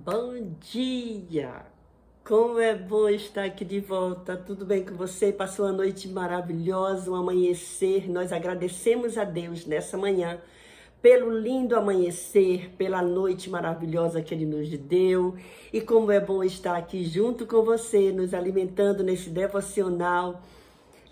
Bom dia! Como é bom estar aqui de volta. Tudo bem com você? Passou uma noite maravilhosa, um amanhecer. Nós agradecemos a Deus nessa manhã pelo lindo amanhecer, pela noite maravilhosa que Ele nos deu. E como é bom estar aqui junto com você, nos alimentando nesse devocional,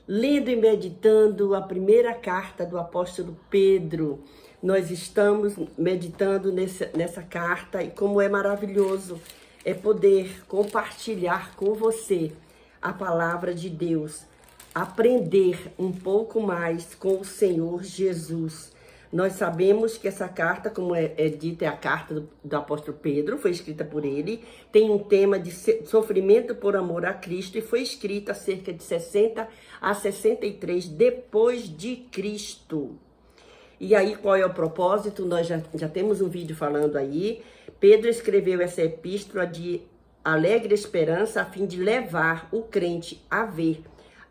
lendo e meditando a primeira carta do apóstolo Pedro. Nós estamos meditando nessa carta e como é maravilhoso é poder compartilhar com você a palavra de Deus, aprender um pouco mais com o Senhor Jesus. Nós sabemos que essa carta, como é dita, é a carta do apóstolo Pedro, foi escrita por ele, tem um tema de sofrimento por amor a Cristo e foi escrita cerca de 60 a 63 depois de Cristo. E aí, qual é o propósito? Nós já temos um vídeo falando aí. Pedro escreveu essa epístola de alegre esperança a fim de levar o crente a ver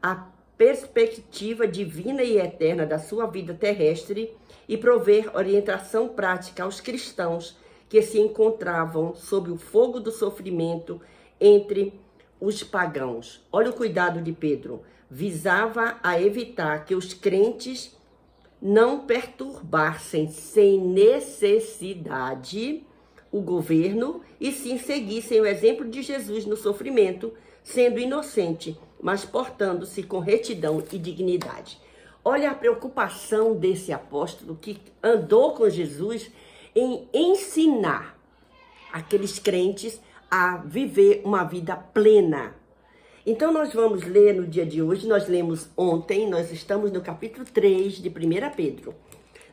a perspectiva divina e eterna da sua vida terrestre e prover orientação prática aos cristãos que se encontravam sob o fogo do sofrimento entre os pagãos. Olha o cuidado de Pedro. Visava a evitar que os crentes não perturbassem sem necessidade o governo e sim seguissem o exemplo de Jesus no sofrimento, sendo inocente, mas portando-se com retidão e dignidade. Olha a preocupação desse apóstolo que andou com Jesus em ensinar aqueles crentes a viver uma vida plena. Então nós vamos ler no dia de hoje, nós lemos ontem, nós estamos no capítulo 3 de 1 Pedro.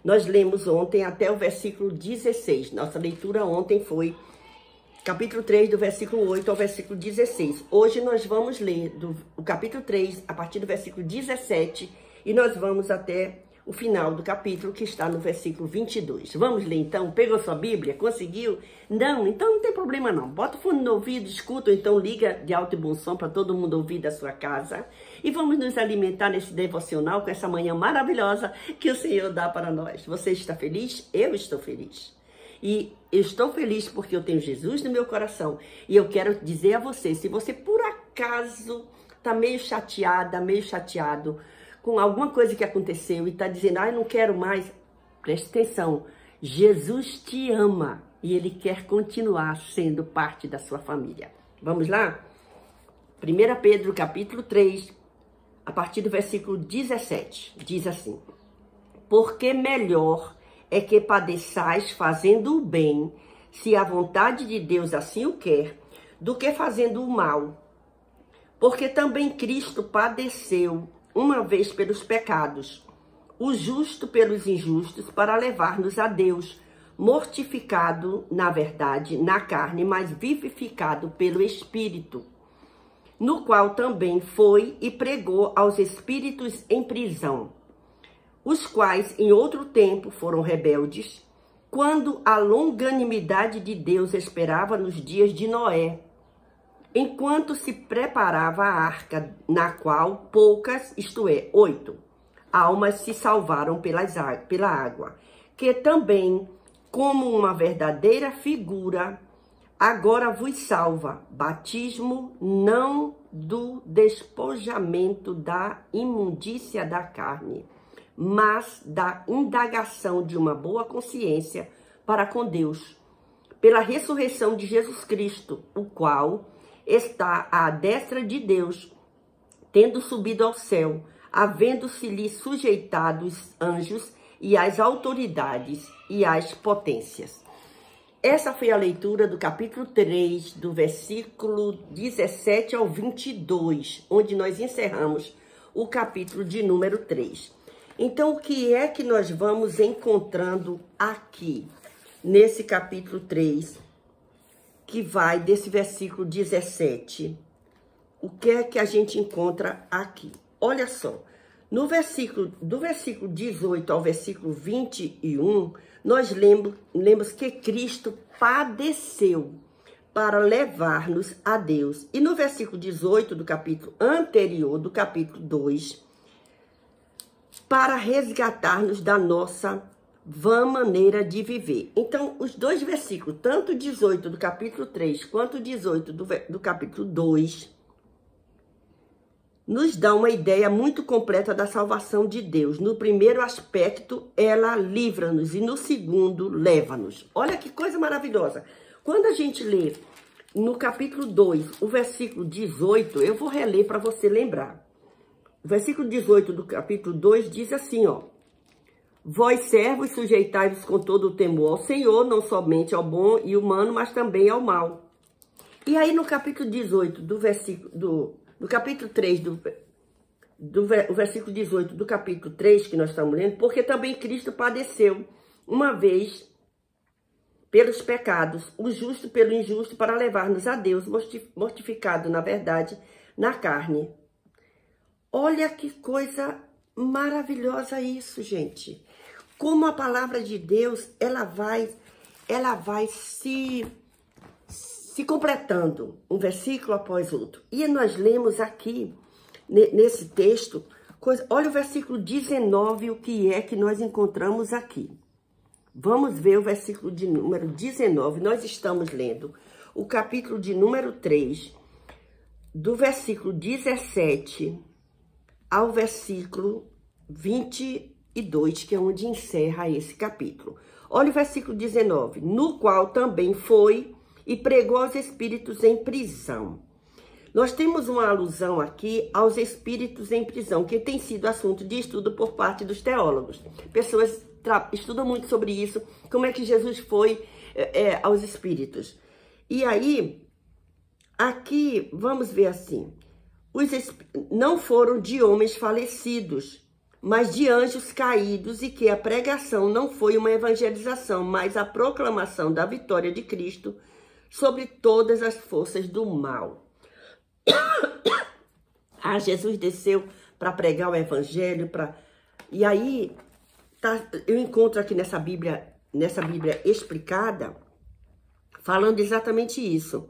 Nós lemos ontem até o versículo 16. Nossa leitura ontem foi capítulo 3, do versículo 8 ao versículo 16. Hoje nós vamos ler o capítulo 3, a partir do versículo 17, e nós vamos até o final do capítulo, que está no versículo 22. Vamos ler então? Pegou sua Bíblia? Conseguiu? Não? Então não tem problema não. Bota o fone no ouvido, escuta, ou então liga de alto e bom som para todo mundo ouvir da sua casa. E vamos nos alimentar nesse devocional com essa manhã maravilhosa que o Senhor dá para nós. Você está feliz? Eu estou feliz. E eu estou feliz porque eu tenho Jesus no meu coração. E eu quero dizer a você, se você por acaso está meio chateada, meio chateado com alguma coisa que aconteceu e está dizendo, eu não quero mais, preste atenção, Jesus te ama e Ele quer continuar sendo parte da sua família. Vamos lá? 1 Pedro capítulo 3, a partir do versículo 17, diz assim: porque melhor é que padeçais fazendo o bem, se a vontade de Deus assim o quer, do que fazendo o mal. Porque também Cristo padeceu uma vez pelos pecados, o justo pelos injustos, para levar-nos a Deus, mortificado, na verdade, na carne, mas vivificado pelo Espírito, no qual também foi e pregou aos espíritos em prisão, os quais em outro tempo foram rebeldes, quando a longanimidade de Deus esperava nos dias de Noé, enquanto se preparava a arca, na qual poucas, isto é, 8, almas se salvaram pela água, que também, como uma verdadeira figura, agora vos salva, batismo não do despojamento da imundícia da carne, mas da indagação de uma boa consciência para com Deus, pela ressurreição de Jesus Cristo, o qual está à destra de Deus, tendo subido ao céu, havendo-se-lhe sujeitado os anjos e as autoridades e as potências. Essa foi a leitura do capítulo 3, do versículo 17 ao 22, onde nós encerramos o capítulo de número 3. Então, o que é que nós vamos encontrando aqui, nesse capítulo 3, que vai desse versículo 17. O que é que a gente encontra aqui? Olha só, do versículo 18 ao versículo 21, nós lemos que Cristo padeceu para levar-nos a Deus. E no versículo 18 do capítulo anterior, do capítulo 2, para resgatar-nos da nossa vã maneira de viver. Então, os dois versículos, tanto 18 do capítulo 3, quanto 18 do capítulo 2, nos dá uma ideia muito completa da salvação de Deus. No primeiro aspecto, ela livra-nos, e no segundo, leva-nos. Olha que coisa maravilhosa. Quando a gente lê no capítulo 2, o versículo 18, eu vou reler para você lembrar. O versículo 18 do capítulo 2 diz assim, ó: vós, servos, sujeitai-vos com todo o temor ao Senhor, não somente ao bom e humano, mas também ao mal. E aí no capítulo 18 do versículo do capítulo 3, o versículo 18 do capítulo 3 que nós estamos lendo, porque também Cristo padeceu uma vez pelos pecados, o justo pelo injusto, para levar-nos a Deus, mortificado, na verdade, na carne. Olha que coisa maravilhosa isso, gente. Como a palavra de Deus, ela vai se completando, um versículo após outro. E nós lemos aqui, nesse texto, olha o versículo 19, o que é que nós encontramos aqui. Vamos ver o versículo de número 19. Nós estamos lendo o capítulo de número 3, do versículo 17 ao versículo 22, que é onde encerra esse capítulo. Olha o versículo 19. No qual também foi e pregou aos espíritos em prisão. Nós temos uma alusão aqui aos espíritos em prisão, que tem sido assunto de estudo por parte dos teólogos. Pessoas estudam muito sobre isso, como é que Jesus foi aos espíritos. E aí, aqui, vamos ver assim, não foram de homens falecidos, mas de anjos caídos, e que a pregação não foi uma evangelização, mas a proclamação da vitória de Cristo sobre todas as forças do mal. Jesus desceu para pregar o evangelho, e aí eu encontro aqui nessa Bíblia explicada, falando exatamente isso.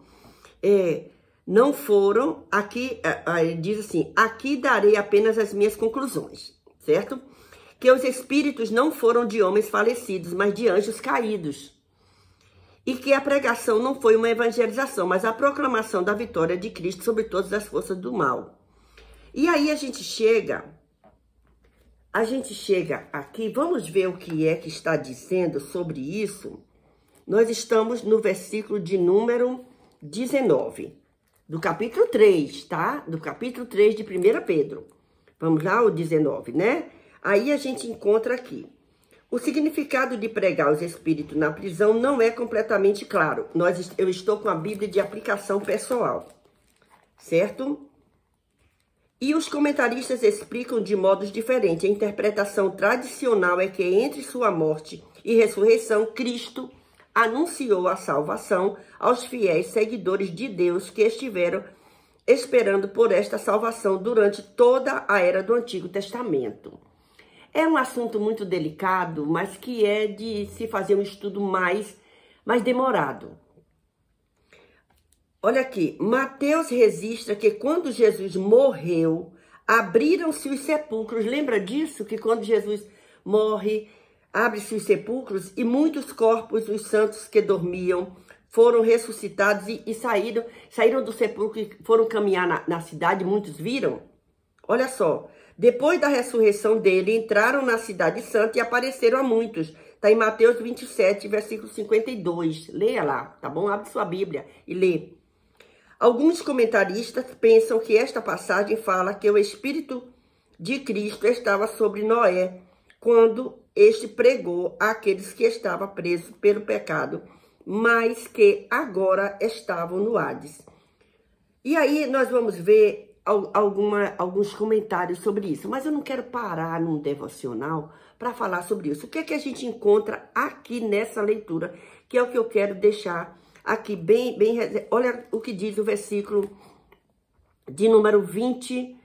Não foram, aqui, ele diz assim, aqui darei apenas as minhas conclusões, certo? Que os espíritos não foram de homens falecidos, mas de anjos caídos. E que a pregação não foi uma evangelização, mas a proclamação da vitória de Cristo sobre todas as forças do mal. E aí a gente chega aqui, vamos ver o que é que está dizendo sobre isso. Nós estamos no versículo de número 19, do capítulo 3, tá? Do capítulo 3 de 1 Pedro. Vamos lá, o 19, né? Aí a gente encontra aqui. O significado de pregar os espíritos na prisão não é completamente claro. Eu estou com a Bíblia de aplicação pessoal, certo? E os comentaristas explicam de modos diferentes. A interpretação tradicional é que entre sua morte e ressurreição, Cristo anunciou a salvação aos fiéis seguidores de Deus que estiveram esperando por esta salvação durante toda a era do Antigo Testamento. É um assunto muito delicado, mas que é de se fazer um estudo mais demorado. Olha aqui, Mateus registra que quando Jesus morreu, abriram-se os sepulcros. Lembra disso? Que quando Jesus morre, abre-se os sepulcros e muitos corpos dos santos que dormiam foram ressuscitados e saíram do sepulcro e foram caminhar na cidade. Muitos viram? Olha só. Depois da ressurreição dele, entraram na cidade santa e apareceram a muitos. Está em Mateus 27, versículo 52. Leia lá, tá bom? Abre sua Bíblia e lê. Alguns comentaristas pensam que esta passagem fala que o Espírito de Cristo estava sobre Noé, quando este pregou àqueles que estavam presos pelo pecado, mas que agora estavam no Hades. E aí nós vamos ver alguns comentários sobre isso, mas eu não quero parar num devocional para falar sobre isso. O que é que a gente encontra aqui nessa leitura, que é o que eu quero deixar aqui bem. Olha o que diz o versículo de número 20.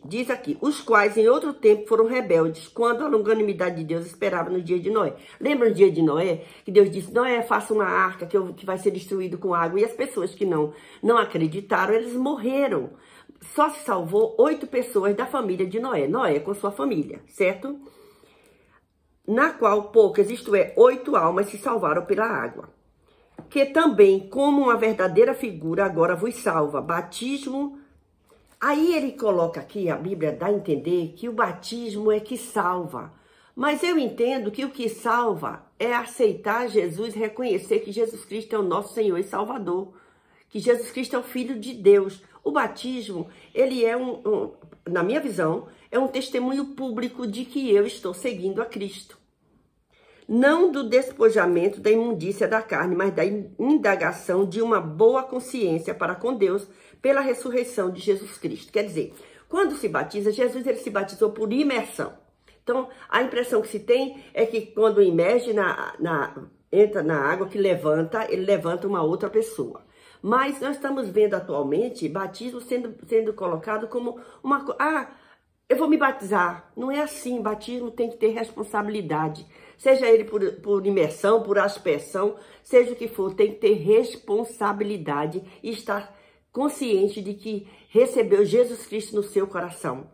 Diz aqui, os quais em outro tempo foram rebeldes, quando a longanimidade de Deus esperava no dia de Noé. Lembra o dia de Noé? Que Deus disse, Noé, faça uma arca que vai ser destruído com água. E as pessoas que não acreditaram, eles morreram. Só se salvou 8 pessoas da família de Noé. Noé com sua família, certo? na qual poucas, isto é, 8 almas se salvaram pela água. Que também, como uma verdadeira figura, agora vos salva. Batismo. Aí ele coloca aqui, a Bíblia dá a entender que o batismo é que salva. Mas eu entendo que o que salva é aceitar Jesus, reconhecer que Jesus Cristo é o nosso Senhor e Salvador. Que Jesus Cristo é o Filho de Deus. O batismo, ele é na minha visão, é um testemunho público de que eu estou seguindo a Cristo. Não do despojamento da imundícia da carne, mas da indagação de uma boa consciência para com Deus pela ressurreição de Jesus Cristo. Quer dizer, quando se batiza, Jesus ele se batizou por imersão. Então, a impressão que se tem é que quando imerge entra na água que levanta, ele levanta uma outra pessoa. Mas nós estamos vendo atualmente batismo sendo colocado como uma coisa. Eu vou me batizar. Não é assim. Batismo tem que ter responsabilidade. Seja ele por imersão, por aspersão, seja o que for, tem que ter responsabilidade e estar consciente de que recebeu Jesus Cristo no seu coração.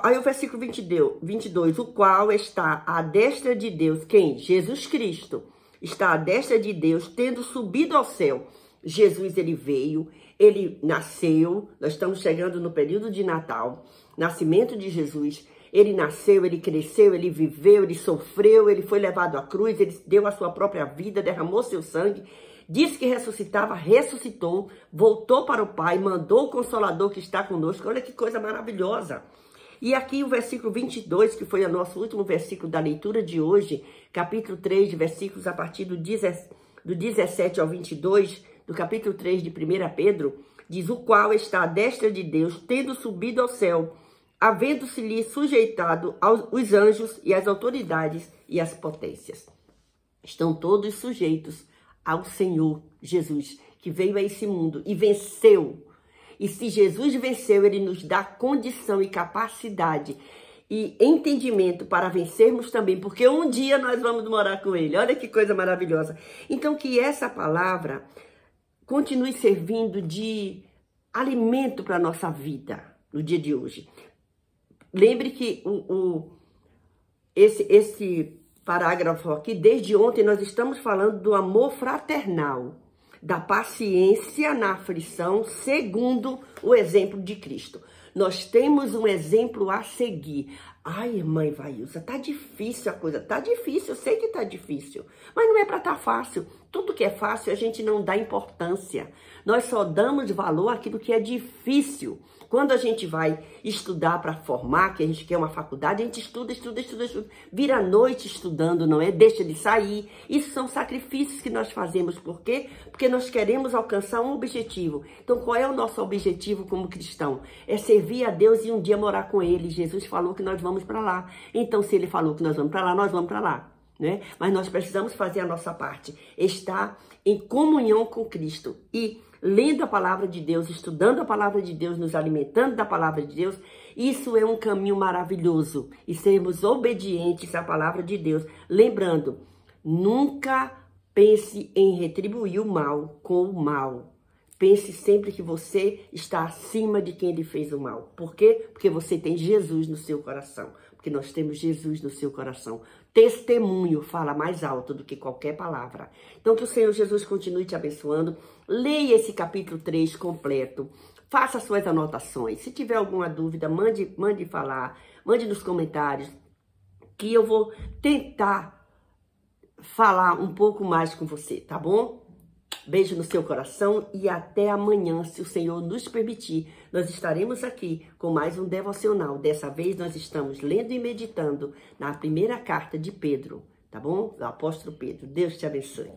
Aí o versículo 22, o qual está à destra de Deus. Quem? Jesus Cristo. Está à destra de Deus, tendo subido ao céu. Jesus, ele veio, ele nasceu, nós estamos chegando no período de Natal, nascimento de Jesus, ele nasceu, ele cresceu, ele viveu, ele sofreu, ele foi levado à cruz, ele deu a sua própria vida, derramou seu sangue, disse que ressuscitava, ressuscitou, voltou para o Pai, mandou o Consolador que está conosco. Olha que coisa maravilhosa. E aqui o versículo 22, que foi o nosso último versículo da leitura de hoje, capítulo 3, versículos a partir do 17 ao 22, do capítulo 3 de 1 Pedro, diz: o qual está à destra de Deus, tendo subido ao céu, havendo-se-lhe sujeitado os anjos e as autoridades e as potências. Estão todos sujeitos ao Senhor Jesus, que veio a esse mundo e venceu. E se Jesus venceu, ele nos dá condição e capacidade e entendimento para vencermos também, porque um dia nós vamos morar com ele. Olha que coisa maravilhosa. Então, que essa palavra continue servindo de alimento para a nossa vida no dia de hoje. Lembre que esse parágrafo aqui, desde ontem, nós estamos falando do amor fraternal, da paciência na aflição, segundo o exemplo de Cristo. Nós temos um exemplo a seguir. Ai, irmã Ivailza, tá difícil a coisa. Tá difícil, eu sei que tá difícil. Mas não é para tá fácil. Tudo que é fácil a gente não dá importância. Nós só damos valor àquilo que é difícil. Quando a gente vai estudar para formar, que a gente quer uma faculdade, a gente estuda. Vira a noite estudando, não é? Deixa de sair. Isso são sacrifícios que nós fazemos. Por quê? Porque nós queremos alcançar um objetivo. Então, qual é o nosso objetivo como cristão? É servir a Deus e um dia morar com Ele. Jesus falou que nós vamos para lá. Então, se Ele falou que nós vamos para lá, nós vamos para lá. Né? Mas nós precisamos fazer a nossa parte. Estar em comunhão com Cristo e lendo a palavra de Deus, estudando a palavra de Deus, nos alimentando da palavra de Deus. Isso é um caminho maravilhoso. E sermos obedientes à palavra de Deus. Lembrando, nunca pense em retribuir o mal com o mal. Pense sempre que você está acima de quem lhe fez o mal. Por quê? Porque você tem Jesus no seu coração. Porque nós temos Jesus no seu coração. Testemunho fala mais alto do que qualquer palavra. Então, que o Senhor Jesus continue te abençoando. Leia esse capítulo 3 completo. Faça suas anotações. Se tiver alguma dúvida, mande falar. Mande nos comentários. Que eu vou tentar falar um pouco mais com você, tá bom? Beijo no seu coração e até amanhã, se o Senhor nos permitir. Nós estaremos aqui com mais um devocional. Dessa vez nós estamos lendo e meditando na primeira carta de Pedro, tá bom? Do apóstolo Pedro. Deus te abençoe.